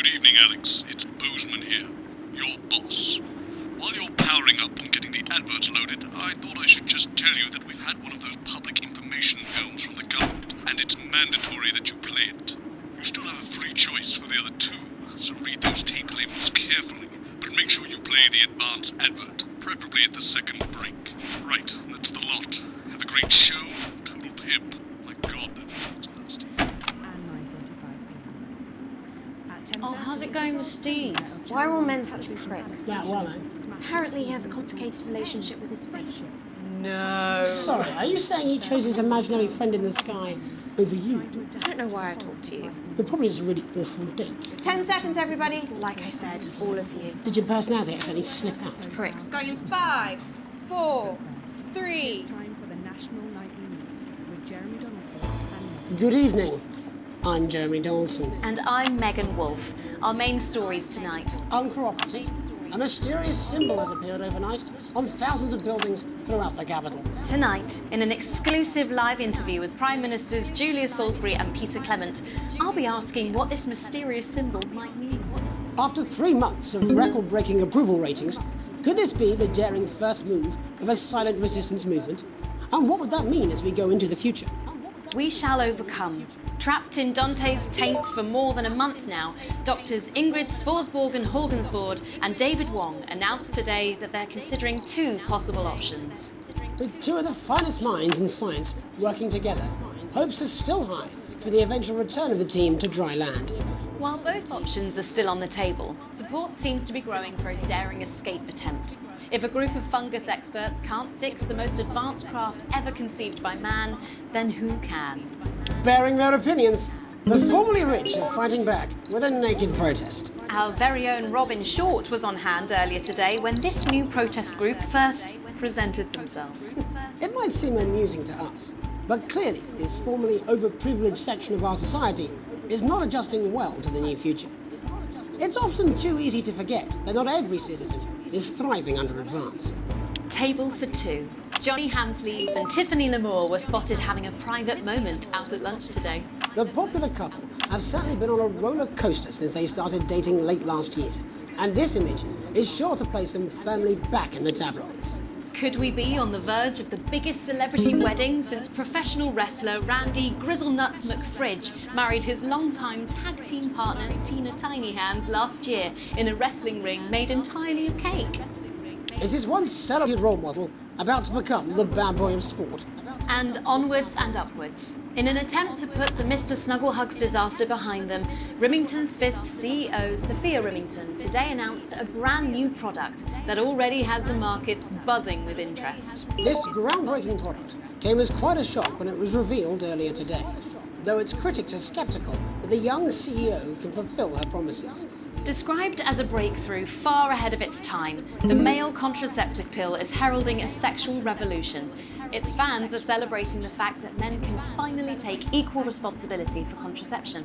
Good evening, Alex. It's Bozeman here, your boss. While you're powering up and getting the adverts loaded, I thought I should just tell you that we've had one of those public information films from the government, and it's mandatory that you play it. You still have a free choice for the other two, so read those tape labels carefully, but make sure you play the advance advert, preferably at the second break. Right, that's the lot. Have a great show. Total pimp. My God, that was nasty. Oh, how's it going with Steve? Why are all men such pricks? That well, eh? Apparently he has a complicated relationship with his faith. No. Sorry, are you saying he chose his imaginary friend in the sky over you? I don't know why I talked to you. You're probably just a really awful dick. 10 seconds, everybody. Like I said, all of you. Did your personality accidentally slip out? Pricks. Going in 5, 4, 3. Time for the national nightly news with Jeremy Donaldson and Good evening. I'm Jeremy Donaldson. And I'm Megan Wolfe. Our main stories tonight. Uncooperative. A mysterious symbol has appeared overnight on thousands of buildings throughout the capital. Tonight, in an exclusive live interview with Prime Ministers Julia Salisbury and Peter Clement, I'll be asking what this mysterious symbol might mean. After 3 months of record-breaking approval ratings, could this be the daring first move of a silent resistance movement? And what would that mean as we go into the future? We shall overcome. Trapped in Dante's taint for more than a month now, doctors Ingrid Svorsborg Horgensvoord and David Wong announced today that they're considering 2 possible options. With 2 of the finest minds in science working together, hopes are still high for the eventual return of the team to dry land. While both options are still on the table, support seems to be growing for a daring escape attempt. If a group of fungus experts can't fix the most advanced craft ever conceived by man, then who can? Bearing their opinions, the formerly rich are fighting back with a naked protest. Our very own Robin Short was on hand earlier today when this new protest group first presented themselves. It might seem amusing to us, but clearly this formerly overprivileged section of our society is not adjusting well to the new future. It's often too easy to forget that not every citizen is thriving under advance. Table for 2. Johnny Hansleaves and Tiffany Lamour were spotted having a private moment out at lunch today. The popular couple have certainly been on a roller coaster since they started dating late last year, and this image is sure to place them firmly back in the tabloids. Could we be on the verge of the biggest celebrity wedding since professional wrestler Randy Grizzlenuts McFridge married his longtime tag team partner Tina Tiny Hands last year in a wrestling ring made entirely of cake? Is this one celebrated role model about to become the bad boy of sport? And onwards and upwards. In an attempt to put the Mr. Snugglehugs disaster behind them, Rimington's Fist CEO Sophia Rimington today announced a brand new product that already has the markets buzzing with interest. This groundbreaking product came as quite a shock when it was revealed earlier today, though its critics are sceptical that the young CEO can fulfill her promises. Described as a breakthrough far ahead of its time, the male contraceptive pill is heralding a sexual revolution. Its fans are celebrating the fact that men can finally take equal responsibility for contraception,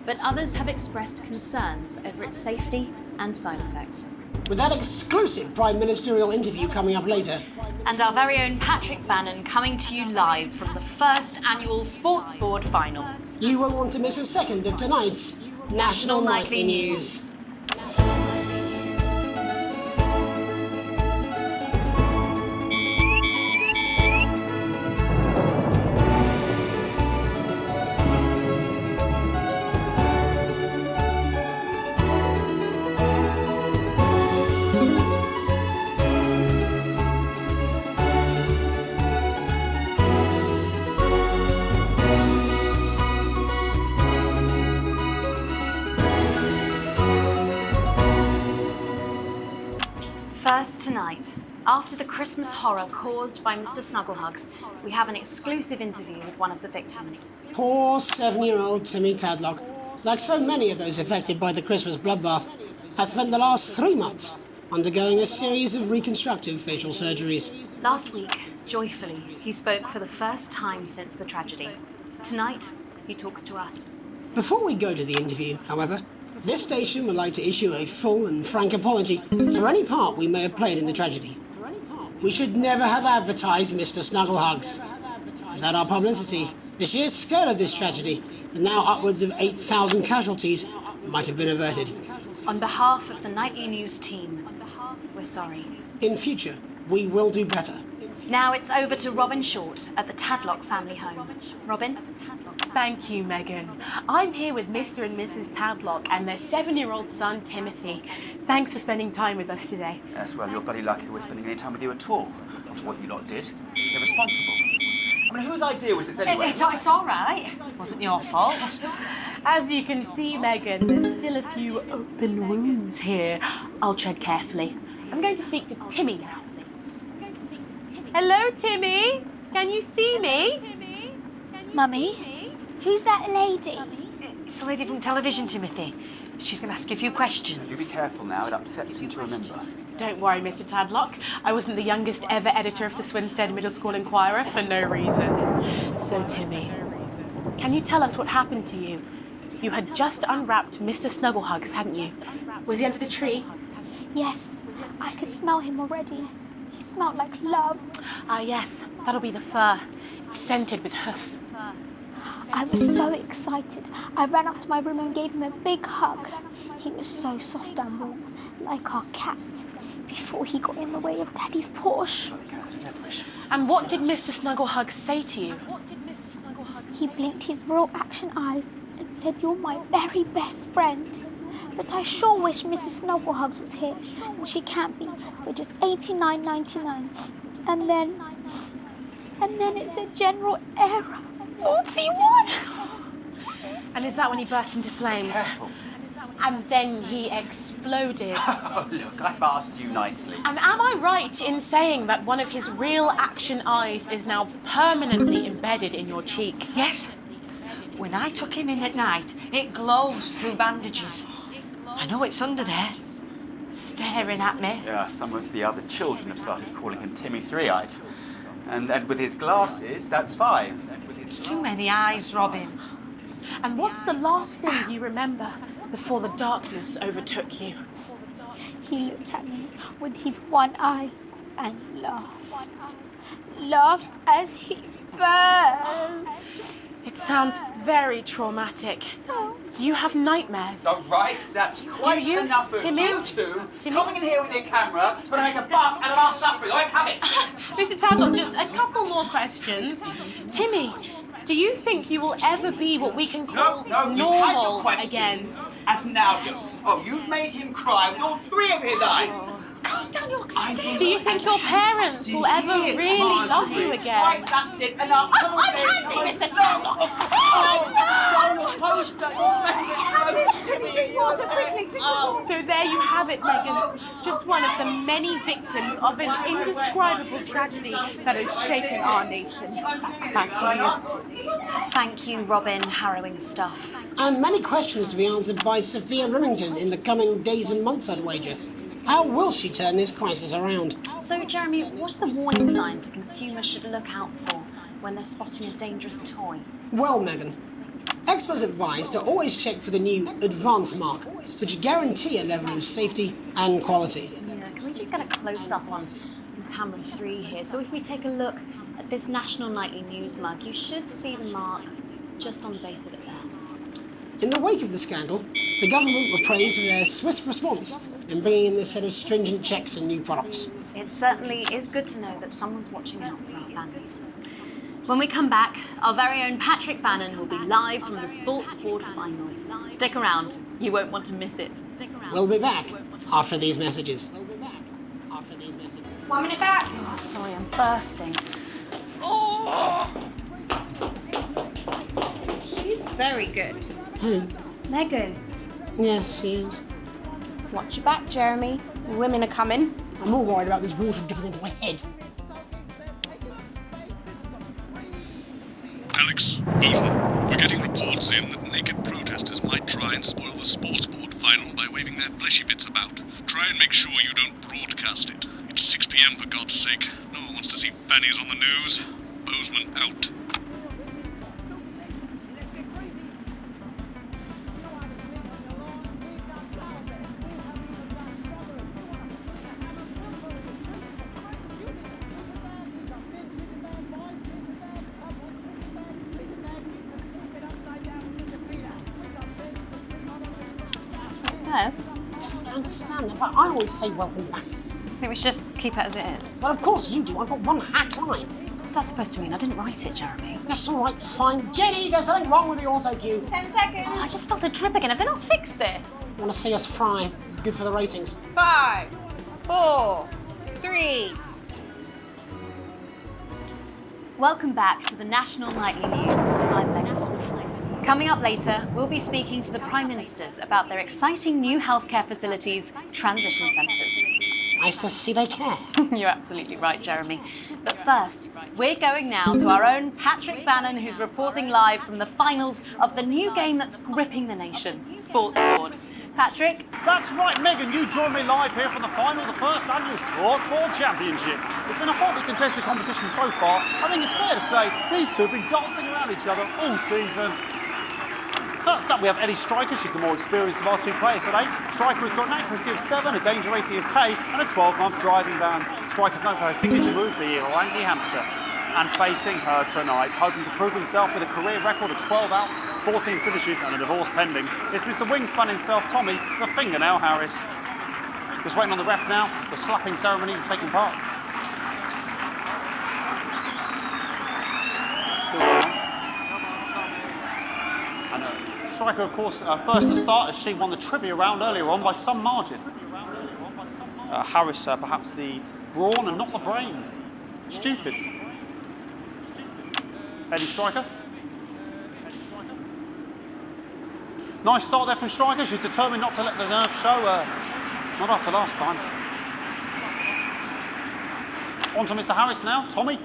but others have expressed concerns over its safety and side effects. With that exclusive Prime Ministerial interview coming up later, And our very own Patrick Bannon coming to you live from the first annual Sports Board Final. you won't want to miss a second of tonight's National Nightly News. First tonight, after the Christmas horror caused by Mr. Snugglehugs, we have an exclusive interview with one of the victims. Poor 7-year-old Timmy Tadlock, like so many of those affected by the Christmas bloodbath, has spent the last 3 months undergoing a series of reconstructive facial surgeries. Last week, joyfully, he spoke for the first time since the tragedy. Tonight, he talks to us. Before we go to the interview, however, this station would like to issue a full and frank apology for any part we may have played in the tragedy. We should never have advertised Mr. Snugglehugs. Without our publicity, the sheer scale of this tragedy and now upwards of 8,000 casualties might have been averted. On behalf of the nightly news team, we're sorry. In future, we will do better. Now it's over to Robin Short at the Tadlock family home. Robin? Thank you, Megan. I'm here with Mr. and Mrs. Tadlock and their 7-year-old son, Timothy. Thanks for spending time with us today. Yes, well, you're bloody lucky we're spending any time with you at all. After what you lot did. Irresponsible. I mean, whose idea was this anyway? It's all right. It wasn't your fault. As you can see, Megan, there's still a few open wounds here. I'll tread carefully. I'm going to speak to Timmy now. Hello, Timmy. Can you see me? Mummy, who's that lady? It's the lady from television, Timothy. She's going to ask you a few questions. You be careful now, it upsets him to remember. Don't worry, Mr. Tadlock. I wasn't the youngest ever editor of the Swinstead Middle School Inquirer for no reason. So, Timmy, can you tell us what happened to you? You had just unwrapped Mr. Snugglehugs, hadn't you? Was he under the tree? Yes, I could smell him already. He smelled like love. Ah, yes, that'll be the fur. It's scented with hoof. I was so excited. I ran up to my room and gave him a big hug. He was so soft and warm, like our cat, before he got in the way of Daddy's Porsche. And what did Mr. Snugglehugs say to you? He blinked his real action eyes and said, "You're my very best friend." But I sure wish Mrs. Snugglehugs was here, and she can't be, for just $89.99. And then it's a general error. 41! And is that when he burst into flames? Careful. And then he exploded. Oh, look, I've asked you nicely. And am I right in saying that one of his real action eyes is now permanently embedded in your cheek? Yes. When I took him in at night, it glows through bandages. I know it's under there, staring at me. Yeah, some of the other children have started calling him Timmy Three Eyes. And with his glasses, that's 5. It's too many eyes, Robin. And what's the last thing you remember before the darkness overtook you? He looked at me with his one eye and laughed. Laughed as he burned. It sounds very traumatic. Do you have nightmares? All right, that's quite you, enough of Timmy? you two Timmy? coming in here with your camera trying to make a buck out of our suffering. I won't have it. Mr. Tadlock, just a couple more questions. Timmy, do you think you will ever be what we can call No, you've had your normal questions. again? And now you. Oh, you've made him cry with all 3 of his eyes. Calm down, you're excited. Do you think your parents will ever really love you again? Right, that's it. Enough. Come on, baby. Angry, Mr. Tadlock. So there you have it, Megan. Just one of the many victims of an indescribable tragedy that has shaken our nation. Back to you. Thank you, Robin. Harrowing stuff. And many questions to be answered by Sophia Remington in the coming days and months, I'd wager. How will she turn this crisis around? So, Jeremy, what are the warning signs a consumer should look out for when they're spotting a dangerous toy? Well, Megan, experts advise to always check for the new Advanced mark, which guarantee a level of safety and quality. Yeah, can we just get a close-up on camera 3 here? So if we take a look at this National Nightly News mug, you should see the mark just on the base of it there. In the wake of the scandal, the government were praised for their swift response in bringing in this set of stringent checks and new products. It certainly is good to know that someone's watching out for our families. When we come back, our very own Patrick Bannon will be live from the Sports Board Finals. Stick around, you won't want to miss it. We'll be back after these messages. 1 minute back. Oh, sorry, I'm bursting. She's very good. Who? Megan, Yes, she is. watch your back, Jeremy. Women are coming. I'm more worried about this water dripping into my head. Alex, Bozeman, we're getting reports in that naked protesters might try and spoil the sports board final by waving their fleshy bits about. Try and make sure you don't broadcast it. It's 6 p.m. for God's sake. No one wants to see fannies on the news. Bozeman out. says. Yes, I understand, but I always say welcome back. I think we should just keep it as it is. Well, of course you do. I've got one hack line. What's that supposed to mean? I didn't write it, Jeremy. That's all right, fine. Jenny, there's something wrong with the auto cue. 10 seconds. Oh, I just felt a drip again. Have they not fixed this? Want to see us fry? It's good for the ratings. 5, 4, 3. Welcome back to the National Nightly News. I'm Megan Wolf. Coming up later, we'll be speaking to the Prime Ministers about their exciting new healthcare facilities, transition centres. Nice to see they care. You're absolutely right, Jeremy. But first, we're going now to our own Patrick Bannon, who's reporting live from the finals of the new game that's gripping the nation, Sports Board. Patrick? That's right, Megan. You join me live here from the final of the first annual Sports Board Championship. It's been a hotly contested competition so far. I think it's fair to say these two have been dancing around each other all season. First up, we have Ellie Striker. She's the more experienced of our two players today. Striker has got an accuracy of 7, a danger rating of K, and a 12-month driving ban. Striker's known for her signature move, the Langley Hamster. And facing her tonight, hoping to prove himself with a career record of 12 outs, 14 finishes, and a divorce pending, it's Mr. Wingspan himself, Tommy, the Fingernail Harris. Just waiting on the ref now. The slapping ceremony is taking part. Striker, of course, first to start as she won the trivia round earlier on by some margin. Harris, perhaps the brawn and not the brains. Stupid. Eddie Striker. Nice start there from Striker. She's determined not to let the nerves show. Not after last time. On to Mr. Harris now. Tommy.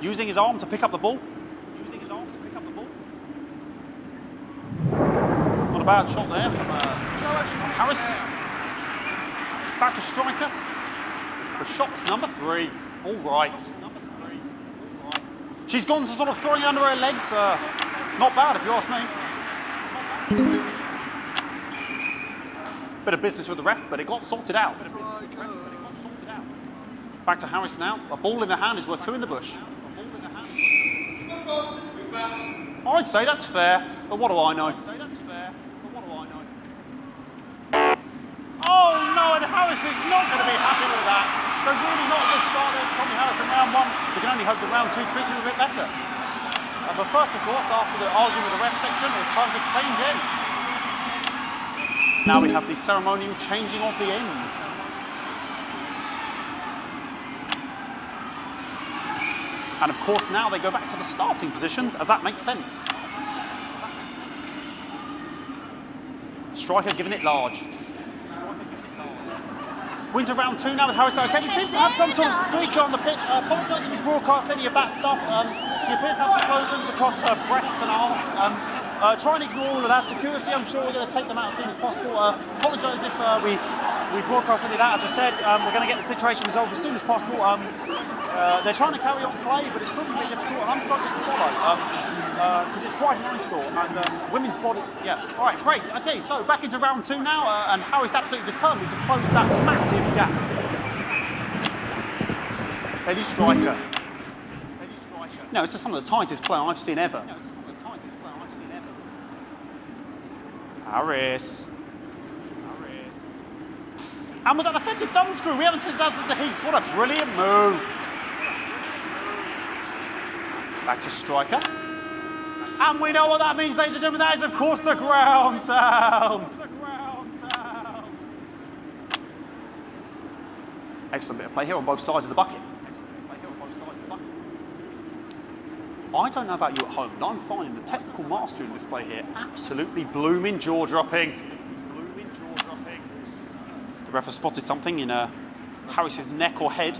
Using his arm to pick up the ball. Not a bad shot there from Harris. Back to Striker for shot number 3. All right. She's gone to sort of throwing it under her legs. Not bad, if you ask me. Bit of business with the ref, but it got sorted out. Back to Harris now. A ball in the hand is worth 2 in the bush. I'd say that's fair, but what do I know? Oh no, and Harris is not going to be happy with that. So really not a good start there for Tommy Harris in round 1. We can only hope that round 2 treats him a bit better. But first, of course, after the argument with the ref section, it's time to change ends. Now we have the ceremonial changing of the ends. And of course, now they go back to the starting positions, as that makes sense. Striker giving it large. We're into round 2 now with Harris. Okay, we seem to have some sort of streaker on the pitch. Apologise if we broadcast any of that stuff. He appears to have slogans across breasts and arms. Try and ignore all of that. Security, I'm sure we're going to take them out as soon as possible. Apologise if we broadcast any of that. As I said, we're going to get the situation resolved as soon as possible. They're trying to carry on play, but it's proving very difficult, and I'm struggling to follow because it's quite an eyesore. And women's body, yeah. All right, great. Okay, so back into round 2 now, and Harris absolutely determined to close that massive gap. Eddie Striker. No, it's just some of the tightest play I've seen ever. Harris. And was that defensive thumb screw? We haven't seen that since the heats. What a brilliant move. Back to Striker. And we know what that means, ladies and gentlemen. That is, of course, the ground sound. Excellent bit of play here on both sides of the bucket. I don't know about you at home, but I'm finding the technical mastering display here absolutely blooming jaw-dropping. The ref has spotted something in Harris's neck or head.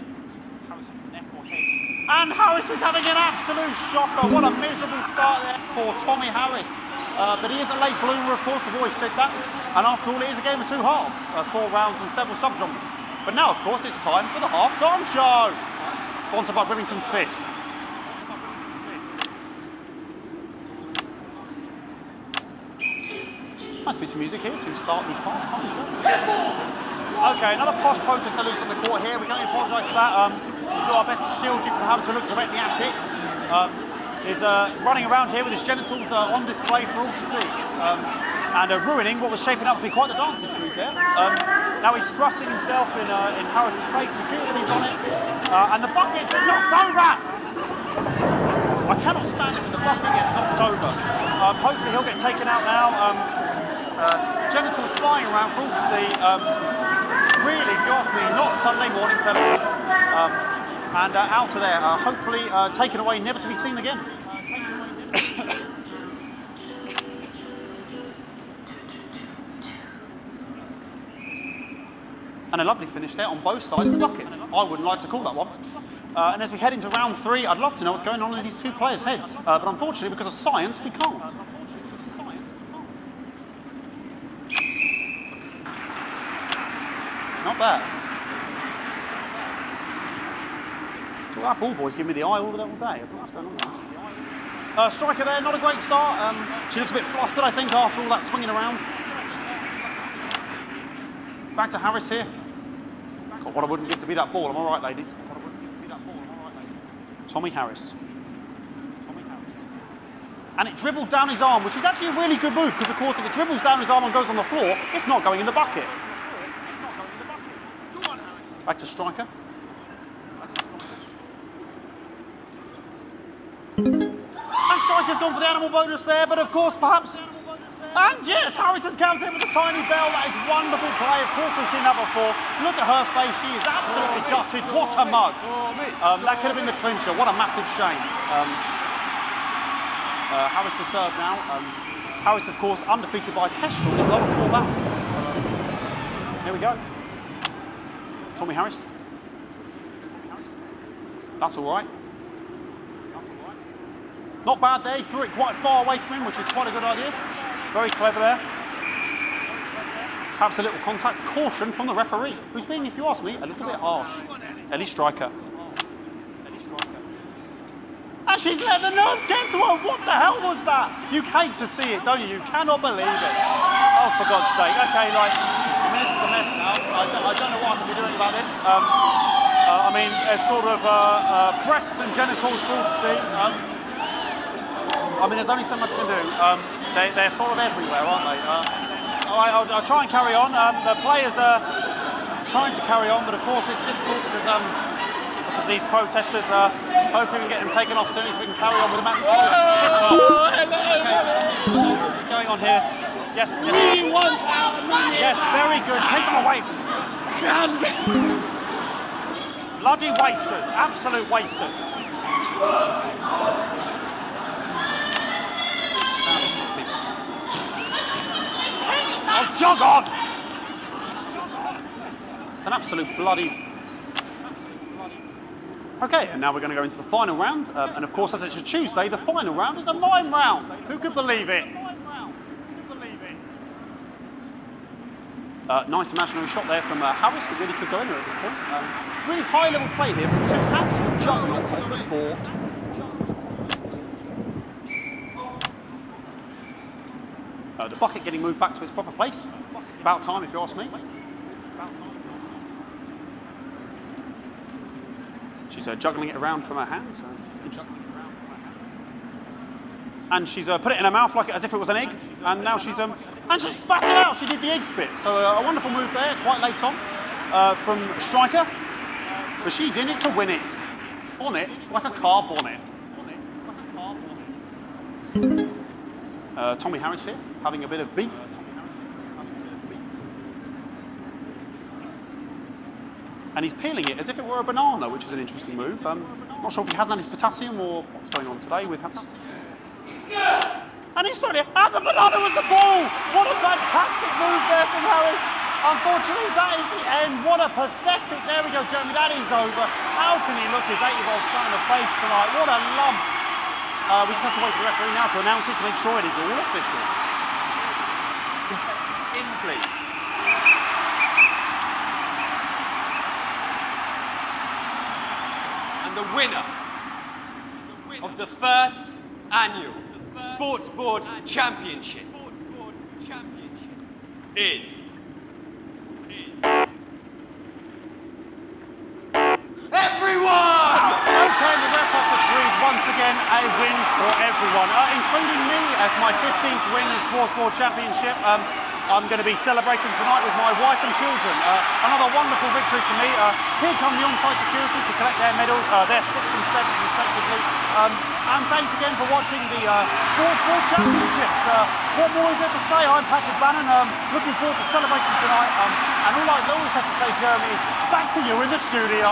And Harris is having an absolute shocker. What a miserable start there for Tommy Harris. But he is a late bloomer, of course, I've always said that. And after all, it is a game of 2 halves, 4 rounds and several subgenres. But now, of course, it's time for the half-time show. Sponsored by Remington's Fist. Nice piece of music here to start the half-time show. Okay, another posh protester loose on the court here. We can only apologise for that. We'll do our best to shield you from having to look directly at it. Is running around here with his genitals on display for all to see. and ruining what was shaping up to be quite the dancing, to be fair. Now he's thrusting himself in Harris's face, security's on it, and the bucket's been knocked over! I cannot stand it when the bucket gets knocked over. Hopefully he'll get taken out now. Genitals flying around for all to see. Really, if you ask me, not Sunday morning television. And out of there, hopefully taken away, never to be seen again. And a lovely finish there on both sides of the bucket. I wouldn't like to call that one. And as we head into round 3, I'd love to know what's going on in these two players' heads. But unfortunately, because of science, we can't. Not bad. So that ball boy's giving me the eye all day. I don't know what's going on there. Striker there, not a great start. She looks a bit flustered, I think, after all that swinging around. Back to Harris here. God, what I wouldn't give to be that ball. Am I right, ladies? Tommy Harris. And it dribbled down his arm, which is actually a really good move, because of course if it dribbles down his arm and goes on the floor, it's not going in the bucket. Back to striker. And striker's gone for the animal bonus there, but of course perhaps... And yes, Harris has counted with a tiny bell. That is wonderful play. Of course, we've seen that before. Look at her face. She is absolutely gutted. What a mug. That could have been the clincher. What a massive shame. Harris to serve now. Harris, of course, undefeated by Kestrel in his last 4 bouts. Here we go. Tommy Harris. That's all right. Not bad there. He threw it quite far away from him, which is quite a good idea. Very clever there. Perhaps a little contact. Caution from the referee, who's been, if you ask me, a little bit harsh. Ellie Striker. And she's let the nerves get to her. What the hell was that? You hate to see it, don't you? You cannot believe it. Oh, for God's sake. Okay, like, I mean, this is a mess now. I don't know what I can be doing about this. I mean, there's sort of breasts and genitals for all to see. I mean, there's only so much I can do. They're sort of everywhere, aren't they? I'll try and carry on. The players are trying to carry on, but of course it's difficult because these protesters, hopefully we can get them taken off soon so we can carry on with the match. What's going on here? Yes. We want our money. Yes, very good. Take them away. Bloody wasters. Absolute wasters. Oh, jog on! It's an absolute bloody... Okay, and now we're going to go into the final round. And of course, as it's a Tuesday, the final round is a mime round. Who could believe it? Nice imaginary shot there from Harris. It really could go anywhere at this point. Really high-level play here from 2 absolute juggernauts of the sport. The bucket getting moved back to its proper place. About time, if you ask me. She's juggling it around from her hands. And she's put it in her mouth like as if it was an egg. And now she's and she spat it out. She did the egg spit. So a wonderful move there, quite late on, from Striker. But she's in it to win it. On it like a car bonnet. Tommy Harris here, having a bit of beef. And he's peeling it as if it were a banana, which is an interesting move. Not sure if he hasn't had his potassium or what's going on today with Harris. And he's throwing it, and the banana was the ball! What a fantastic move there from Harris. Unfortunately, that is the end. What a pathetic, there we go, Jeremy, that is over. How can he look his 8-year-old son in the face tonight? What a lump. We just have to wait for the referee now to announce it to make sure it is all official. In, please. And the winner of the first annual Sports Board Championship is... Everyone! Okay, the ref has to breathe once again, a win for everyone, including me as my 15th win in Sports Board Championship. I'm going to be celebrating tonight with my wife and children. Another wonderful victory for me. Here come the on-site security to collect their medals, their 6th and 7th respectively. And thanks again for watching the Sports Board Championships. What more is there to say? I'm Patrick Bannon, looking forward to celebrating tonight. And all I always have to say, Jeremy, is back to you in the studio.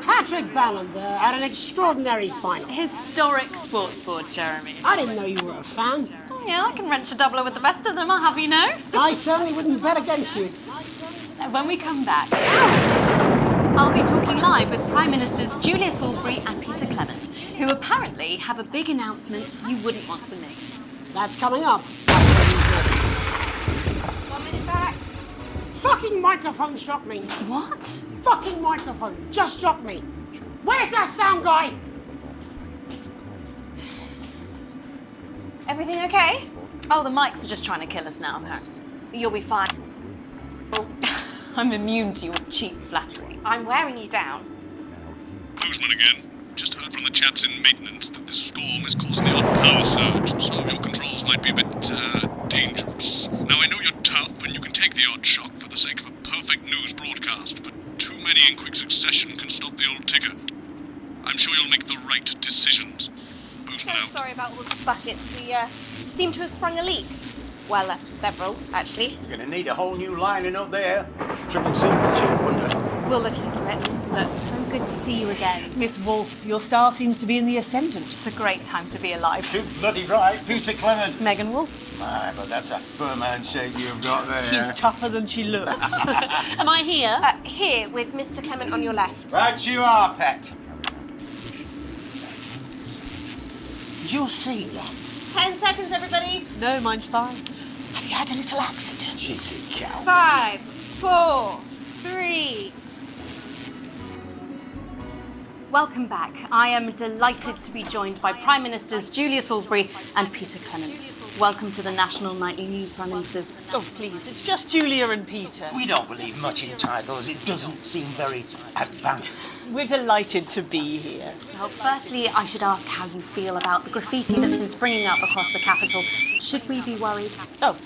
Patrick Bannon there had an extraordinary final. Historic sports board, Jeremy. I didn't know you were a fan. Oh, yeah, I can wrench a doubler with the best of them, I'll have you know. I certainly wouldn't bet against you. When we come back, I'll be talking live with Prime Ministers Julia Salisbury and Peter Clement, who apparently have a big announcement you wouldn't want to miss. That's coming up after these messages. 1 minute back. Fucking microphone shocked me. What? Fucking microphone just shocked me. Where's that sound guy? Everything okay? Oh, the mics are just trying to kill us now, apparently. You'll be fine. I'm immune to your cheap flattery. I'm wearing you down. Boozman again. Just heard from the chaps in maintenance that this storm is causing the odd power surge. Some of your controls might be a bit, dangerous. Now, I know you're tough and you can take the odd shock for the sake of a perfect news broadcast, but too many in quick succession can stop the old tigger. I'm sure you'll make the right decisions. Boozman out. Sorry about all these buckets. We seem to have sprung a leak. Well, several, actually. You're going to need a whole new lining up there. Triple single, shouldn't wonder. We'll look into it. It's so good to see you again. Miss Wolfe, your star seems to be in the ascendant. It's a great time to be alive. Too bloody right, Peter Clement. Megan Wolfe. My, but that's a firm handshake you've got there. She's tougher than she looks. Am I here? Here, with Mr. Clement on your left. Right you are, pet. Is your seat locked? 10 seconds, everybody. No, mine's fine. Have you had a little accident? Jissy cow. 5, 4, 3. Welcome back. I am delighted to be joined by Prime Ministers Julia Salisbury and Peter Clement. Welcome to the National Nightly News, Prime Ministers. Oh, please, it's just Julia and Peter. We don't believe much in titles. It doesn't seem very advanced. We're delighted to be here. Well, firstly, I should ask how you feel about the graffiti that's been springing up across the capital. Should we be worried? Oh,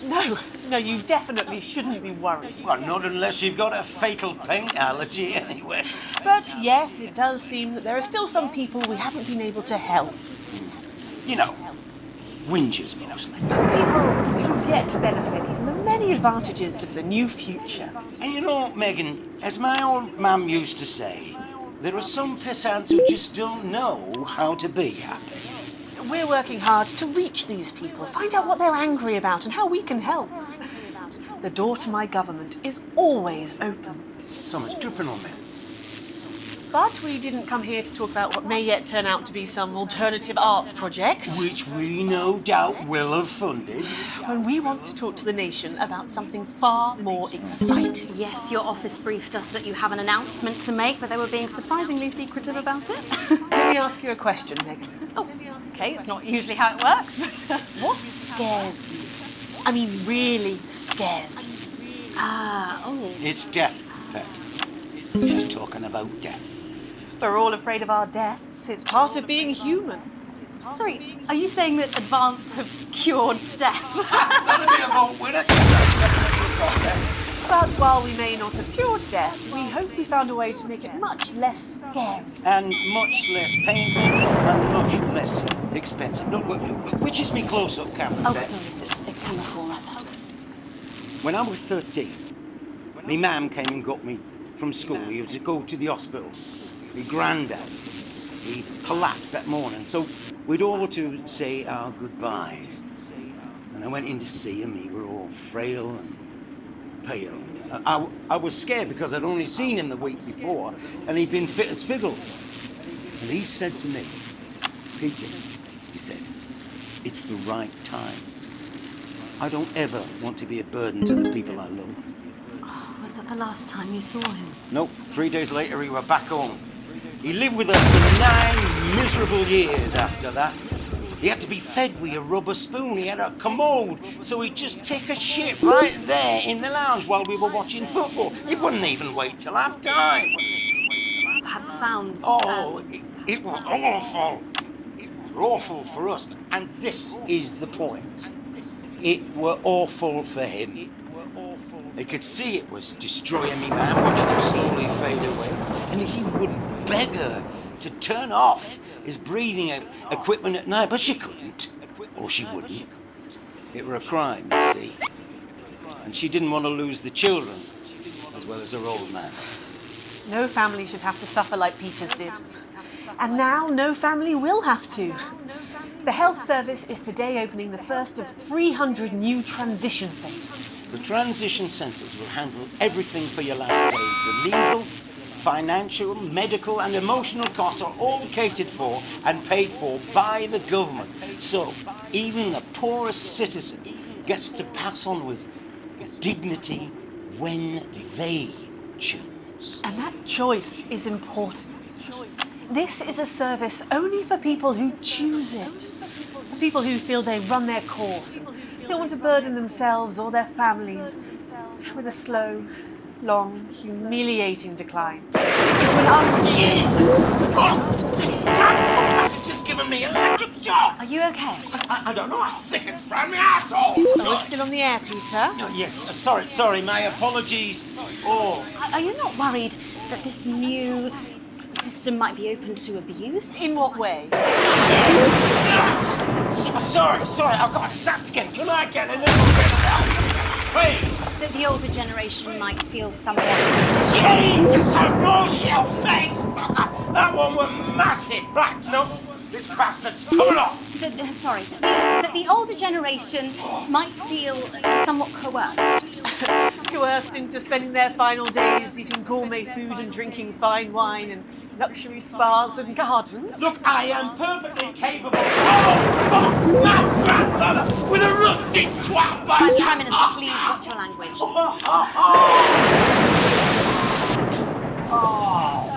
no, you definitely shouldn't be worried. Well, not unless you've got a fatal paint allergy anyway. But yes, it does seem that there are still some people we haven't been able to help. You know, whingers mostly. People who've yet to benefit from the many advantages of the new future. And you know, Megan, as my old mum used to say, there are some pissants who just don't know how to be happy. We're working hard to reach these people, find out what they're angry about and how we can help. The door to my government is always open. Someone's dripping on me. But we didn't come here to talk about what may yet turn out to be some alternative arts project. Which we no doubt will have funded. When we want to talk to the nation about something far more exciting. Yes, your office briefed us that you have an announcement to make, but they were being surprisingly secretive about it. Let me ask you a question, Megan. Oh, okay, it's not usually how it works, but... What scares you? I mean, really scares you? It's death, Pet. She's talking about death. We're all afraid of our deaths. It's part of being human. Sorry, are you saying that advance have cured death? That'll be a vote winner. But while we may not have cured death, we hope we found a way to make it much less scary. And much less painful and much less expensive. Look, which is me close-up camera, Oh, Pet? sorry, it's camera 4 right now. When I was 13, my mum came and got me from school. He was to go to the hospital. My granddad, he collapsed that morning, so we'd all to say our goodbyes. And I went in to see him. He were all frail and pale. I was scared because I'd only seen him the week before, and he'd been fit as fiddle. And he said to me, Peter, he said, it's the right time. I don't ever want to be a burden to the people I love. Oh, was that the last time you saw him? Nope, 3 days later he were back home. He lived with us for 9 miserable years after that. He had to be fed with a rubber spoon. He had a commode, so he'd just take a shit right there in the lounge while we were watching football. He wouldn't even wait till half-time. That sounds... Oh, it was awful. were awful for us, and this is the point. It were awful for him. He could see it was destroying me man, watching him slowly fade away, and he wouldn't beg her to turn off his breathing equipment at night, but she couldn't, or she wouldn't. It were a crime, you see, and she didn't want to lose the children as well as her old man. No family should have to suffer like Peter's did. And now no family will have to. The health service is today opening the first of 300 new transition centres. The transition centres will handle everything for your last days. The legal, financial, medical and emotional costs are all catered for and paid for by the government. So even the poorest citizen gets to pass on with dignity when they choose. And that choice is important. This is a service only for people who choose it. For people who feel they run their course and don't want to burden themselves or their families with a slow, long, humiliating decline into an Just giving me an electric shock. Are you okay? I don't know. I think it's from my asshole. Oh, we're still on the air, Peter. Oh, yes. Sorry. My apologies. Oh. Are you not worried that this new system might be open to abuse? In what way? Sorry. I've got sacked again. Can I get a little bit of help, please? That the older generation might feel somewhat... Jesus, so gross your face, fucker! That one was massive. Right, no, this bastard's coming off. That the older generation might feel somewhat coerced. Coerced into spending their final days eating gourmet food and drinking fine wine and luxury spas and gardens. Look, I am perfectly capable. Oh, fuck my grandmother with a rusty twat bag. Prime Minister, please watch your language.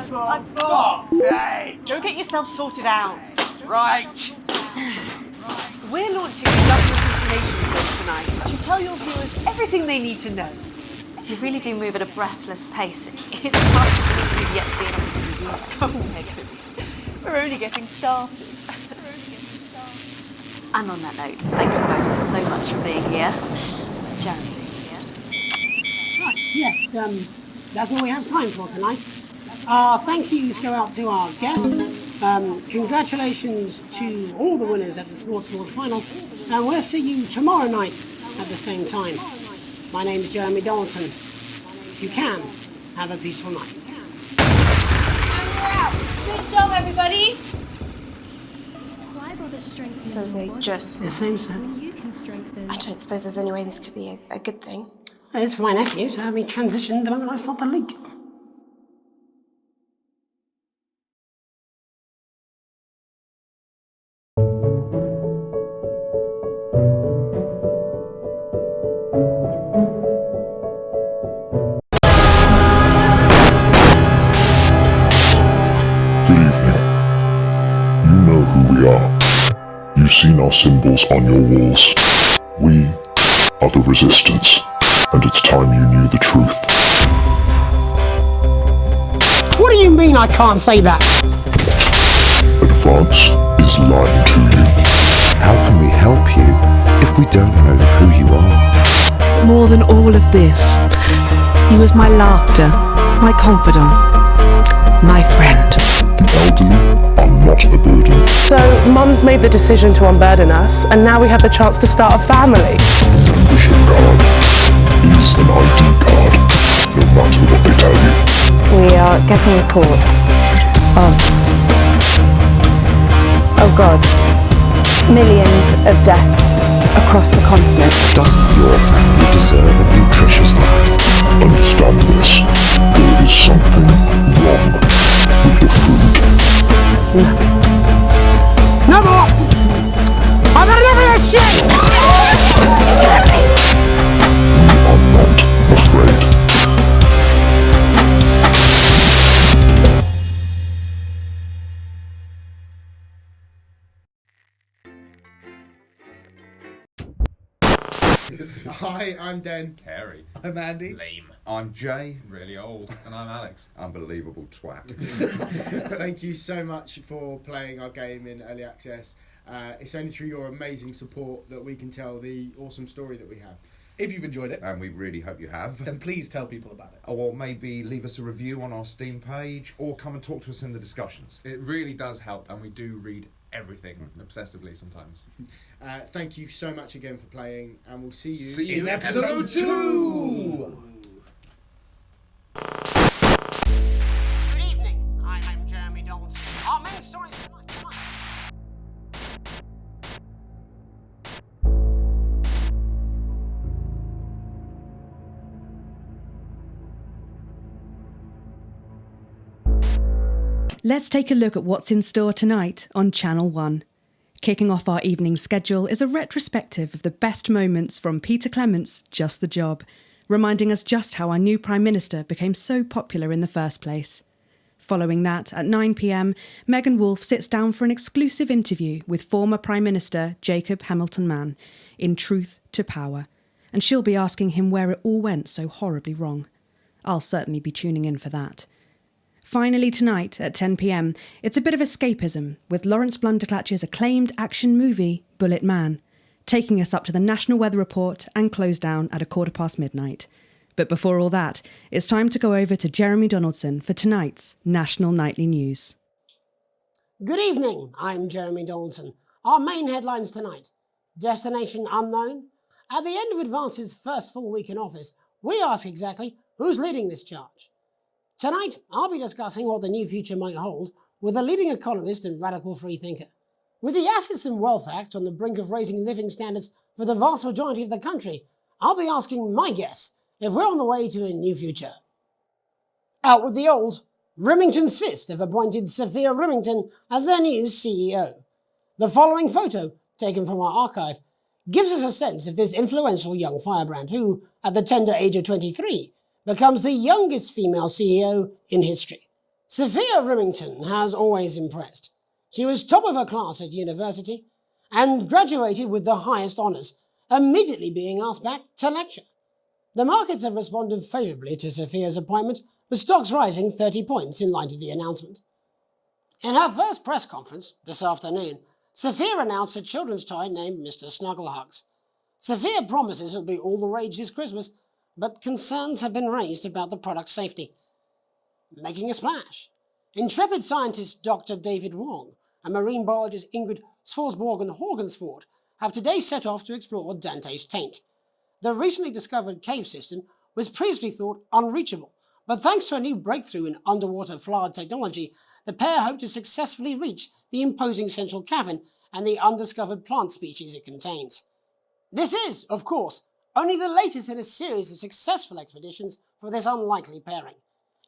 For fuck's sake. Go get yourself sorted out. Right. We're launching a government information film tonight. It should tell your viewers everything they need to know. You really do move at a breathless pace. It's hard to believe you've yet to be in office yet. Oh, Megan. We're only getting started. And on that note, thank you both so much for being here. Jeremy. Right, yes, that's all we have time for tonight. Thank yous go out to our guests. Congratulations to all the winners at the Sports Board Final. And we'll see you tomorrow night at the same time. My name's Jeremy Donaldson. If you can, have a peaceful night. And we're out. Good job, everybody. So they just... It seems so. I don't suppose there's any way this could be a good thing. It's for my nephew, so we transitioned the moment I stopped the leak. You've seen our symbols on your walls. We are the Resistance, and it's time you knew the truth. What do you mean I can't say that? Advance is lying to you. How can we help you if we don't know who you are? More than all of this, he was my laughter, my confidant, my friend. Elderly are not a burden. So, Mum's made the decision to unburden us, and now we have the chance to start a family. Membership card is an ID card, no matter what they tell you. We are getting reports of, oh God, millions of deaths across the continent. Doesn't your family deserve a nutritious life? Understand this. There is something wrong with the food. No more! I've had enough of this shit! We are not afraid. Hi, I'm Den. Carrie. I'm Andy. Lame. I'm Jay. Really old. And I'm Alex. Unbelievable twat. Thank you so much for playing our game in Early Access. It's only through your amazing support that we can tell the awesome story that we have. If you've enjoyed it, and we really hope you have, then please tell people about it. Or maybe leave us a review on our Steam page, or come and talk to us in the discussions. It really does help, and we do read everything obsessively sometimes. Thank you so much again for playing, and we'll see you in episode 2! Good evening, I'm Jeremy Donaldson. Our main story tonight. Let's take a look at what's in store tonight on Channel 1. Kicking off our evening schedule is a retrospective of the best moments from Peter Clement's Just the Job, reminding us just how our new Prime Minister became so popular in the first place. Following that, at 9 p.m, Megan Wolfe sits down for an exclusive interview with former Prime Minister Jacob Hamilton-Mann in Truth to Power, and she'll be asking him where it all went so horribly wrong. I'll certainly be tuning in for that. Finally tonight, at 10 p.m, it's a bit of escapism, with Lawrence Blunderclatch's acclaimed action movie, Bullet Man, taking us up to the National Weather Report and close down at midnight. But before all that, it's time to go over to Jeremy Donaldson for tonight's National Nightly News. Good evening, I'm Jeremy Donaldson. Our main headlines tonight. Destination unknown. At the end of Advance's first full week in office, we ask exactly who's leading this charge. Tonight, I'll be discussing what the new future might hold with a leading economist and radical freethinker. With the Assets and Wealth Act on the brink of raising living standards for the vast majority of the country, I'll be asking my guess if we're on the way to a new future. Out with the old, Remington's Fist have appointed Sophia Remington as their new CEO. The following photo, taken from our archive, gives us a sense of this influential young firebrand who, at the tender age of 23, becomes the youngest female CEO in history. Sophia Remington has always impressed. She was top of her class at university and graduated with the highest honours, immediately being asked back to lecture. The markets have responded favourably to Sophia's appointment, with stocks rising 30 points in light of the announcement. In her first press conference this afternoon, Sophia announced a children's toy named Mr. Snugglehugs. Sophia promises it'll be all the rage this Christmas, but concerns have been raised about the product's safety. Making a splash, intrepid scientist Dr. David Wong and marine biologist Ingrid Swarsborgen-Horgensford have today set off to explore Dante's taint. The recently discovered cave system was previously thought unreachable, but thanks to a new breakthrough in underwater flood technology, the pair hope to successfully reach the imposing central cavern and the undiscovered plant species it contains. This is, of course, only the latest in a series of successful expeditions for this unlikely pairing.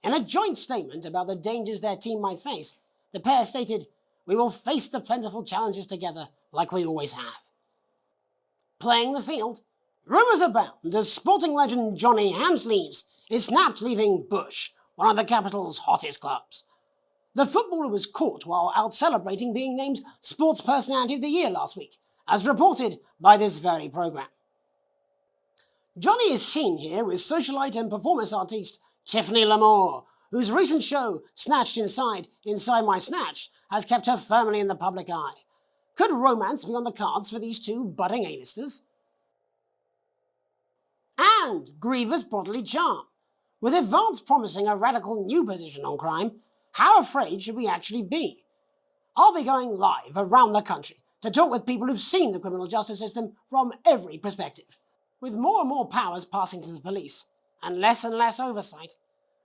In a joint statement about the dangers their team might face, the pair stated, "We will face the plentiful challenges together like we always have." Playing the field, rumours abound as sporting legend Johnny Hamsleeves is snapped leaving Bush, one of the capital's hottest clubs. The footballer was caught while out celebrating being named Sports Personality of the Year last week, as reported by this very programme. Johnny is seen here with socialite and performance artiste Tiffany Lamore, whose recent show, Snatched Inside My Snatch, has kept her firmly in the public eye. Could romance be on the cards for these two budding A-listers? And grievous bodily charm. With Advance promising a radical new position on crime, how afraid should we actually be? I'll be going live around the country to talk with people who've seen the criminal justice system from every perspective. With more and more powers passing to the police, and less oversight,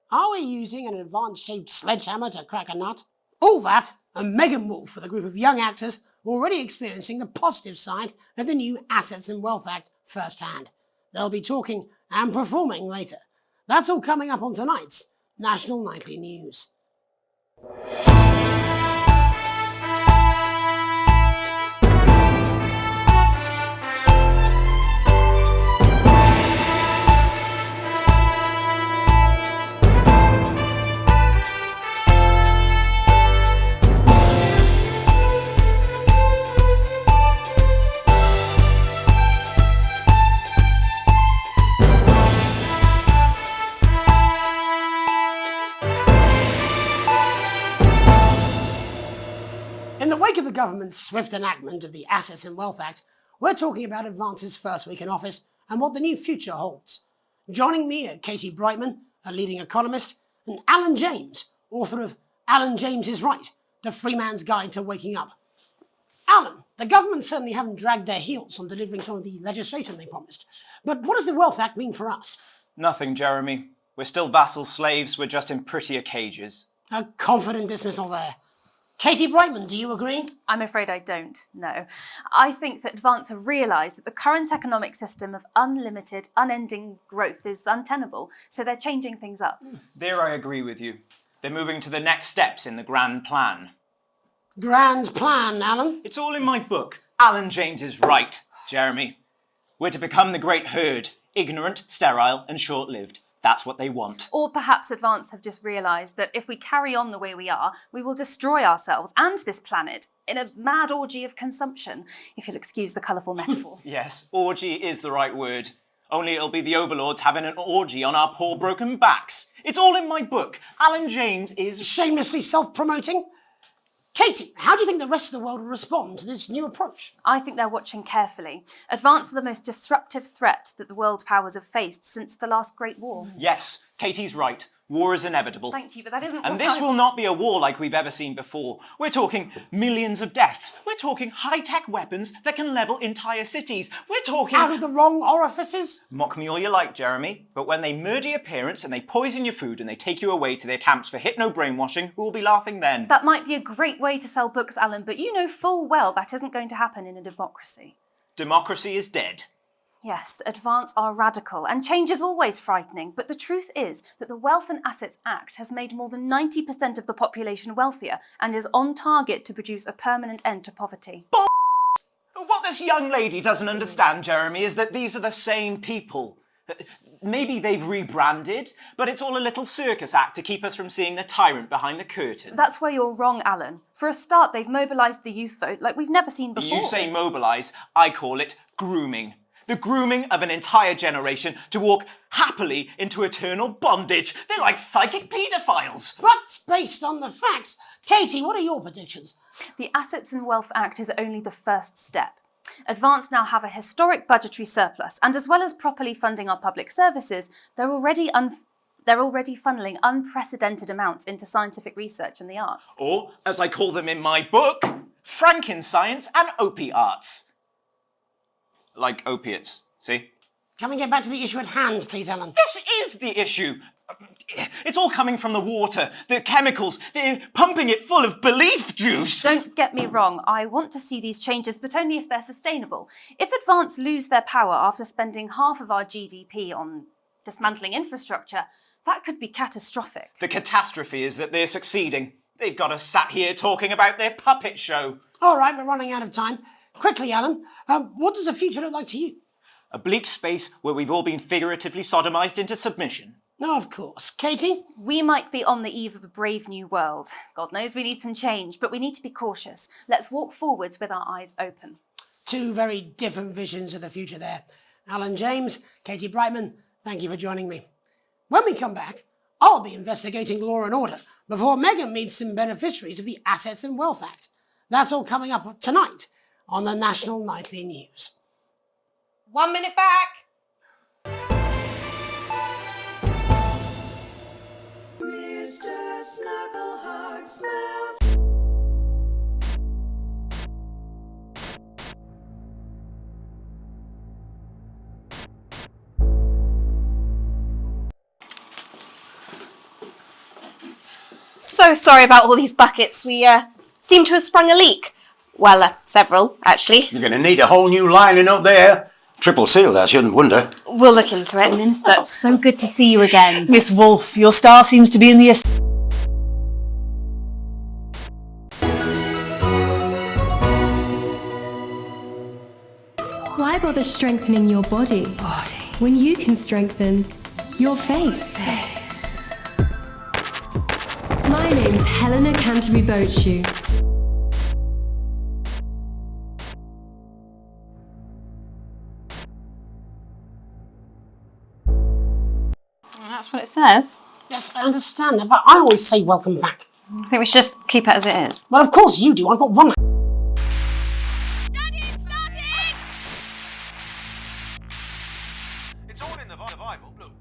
are we using an Advance-shaped sledgehammer to crack a nut? All that, and Megan Wolfe with a group of young actors already experiencing the positive side of the new Assets and Wealth Act firsthand. They'll be talking and performing later. That's all coming up on tonight's National Nightly News. government's swift enactment of the Assets and Wealth Act, we're talking about Advance's first week in office and what the new future holds. Joining me are Katie Brightman, a leading economist, and Alan James, author of Alan James is Right, The Free Man's Guide to Waking Up. Alan, the government certainly haven't dragged their heels on delivering some of the legislation they promised. But what does the Wealth Act mean for us? Nothing, Jeremy. We're still vassal slaves, we're just in prettier cages. A confident dismissal there. Katie Brightman, do you agree? I'm afraid I don't, no. I think that Advance have realised that the current economic system of unlimited, unending growth is untenable, so they're changing things up. There I agree with you. They're moving to the next steps in the grand plan. Grand plan, Alan? It's all in my book. Alan James is Right, Jeremy. We're to become the great herd, ignorant, sterile and short-lived. That's what they want. Or perhaps Advance have just realised that if we carry on the way we are, we will destroy ourselves and this planet in a mad orgy of consumption, if you'll excuse the colourful metaphor. Yes, orgy is the right word. Only it'll be the overlords having an orgy on our poor broken backs. It's all in my book. Alan James is... Shamelessly self-promoting? Katie, how do you think the rest of the world will respond to this new approach? I think they're watching carefully. Advance are the most disruptive threat that the world powers have faced since the last Great War. Yes, Katie's right. War is inevitable. Thank you, but that isn't... And this will not be a war like we've ever seen before. We're talking millions of deaths. We're talking high-tech weapons that can level entire cities. We're talking... Out of the wrong orifices? Mock me all you like, Jeremy, but when they murder your parents and they poison your food and they take you away to their camps for hypno-brainwashing, who will be laughing then? That might be a great way to sell books, Alan, but you know full well that isn't going to happen in a democracy. Democracy is dead. Yes, Advance are radical, and change is always frightening, but the truth is that the Wealth and Assets Act has made more than 90% of the population wealthier and is on target to produce a permanent end to poverty. What this young lady doesn't understand, Jeremy, is that these are the same people. Maybe they've rebranded, but it's all a little circus act to keep us from seeing the tyrant behind the curtain. That's where you're wrong, Alan. For a start, they've mobilised the youth vote like we've never seen before. You say mobilise, I call it grooming. The grooming of an entire generation to walk happily into eternal bondage. They're like psychic paedophiles. But based on the facts, Katie, what are your predictions? The Assets and Wealth Act is only the first step. Advance now have a historic budgetary surplus, and as well as properly funding our public services, they're already funneling unprecedented amounts into scientific research and the arts. Or, as I call them in my book, Frankenscience and opiarts. Like opiates, see? Can we get back to the issue at hand, please, Alan? This is the issue. It's all coming from the water, the chemicals. They're pumping it full of belief juice. Don't get me wrong. I want to see these changes, but only if they're sustainable. If Advance lose their power after spending half of our GDP on dismantling infrastructure, that could be catastrophic. The catastrophe is that they're succeeding. They've got us sat here talking about their puppet show. All right, we're running out of time. Quickly, Alan, what does the future look like to you? A bleak space where we've all been figuratively sodomised into submission. No, of course. Katie? We might be on the eve of a brave new world. God knows we need some change, but we need to be cautious. Let's walk forwards with our eyes open. Two very different visions of the future there. Alan James, Katie Brightman, thank you for joining me. When we come back, I'll be investigating law and order before Megan meets some beneficiaries of the Assets and Wealth Act. That's all coming up tonight on the National Nightly News. 1 minute back. Mr. Snuggleheart smells. So sorry about all these buckets. We seem to have sprung a leak. Well, several, actually. You're going to need a whole new lining up there. Triple sealed, I shouldn't wonder. We'll look into it. Minister, it's so good to see you again. Miss Wolfe, your star seems to be in the... Why bother strengthening your body when you can strengthen your face? My name's Helena Canterbury Boatshoe. That's what it says. Yes, I understand that, but I always say welcome back. I think we should just keep it as it is. Well, of course you do. I've got one... Bible, look,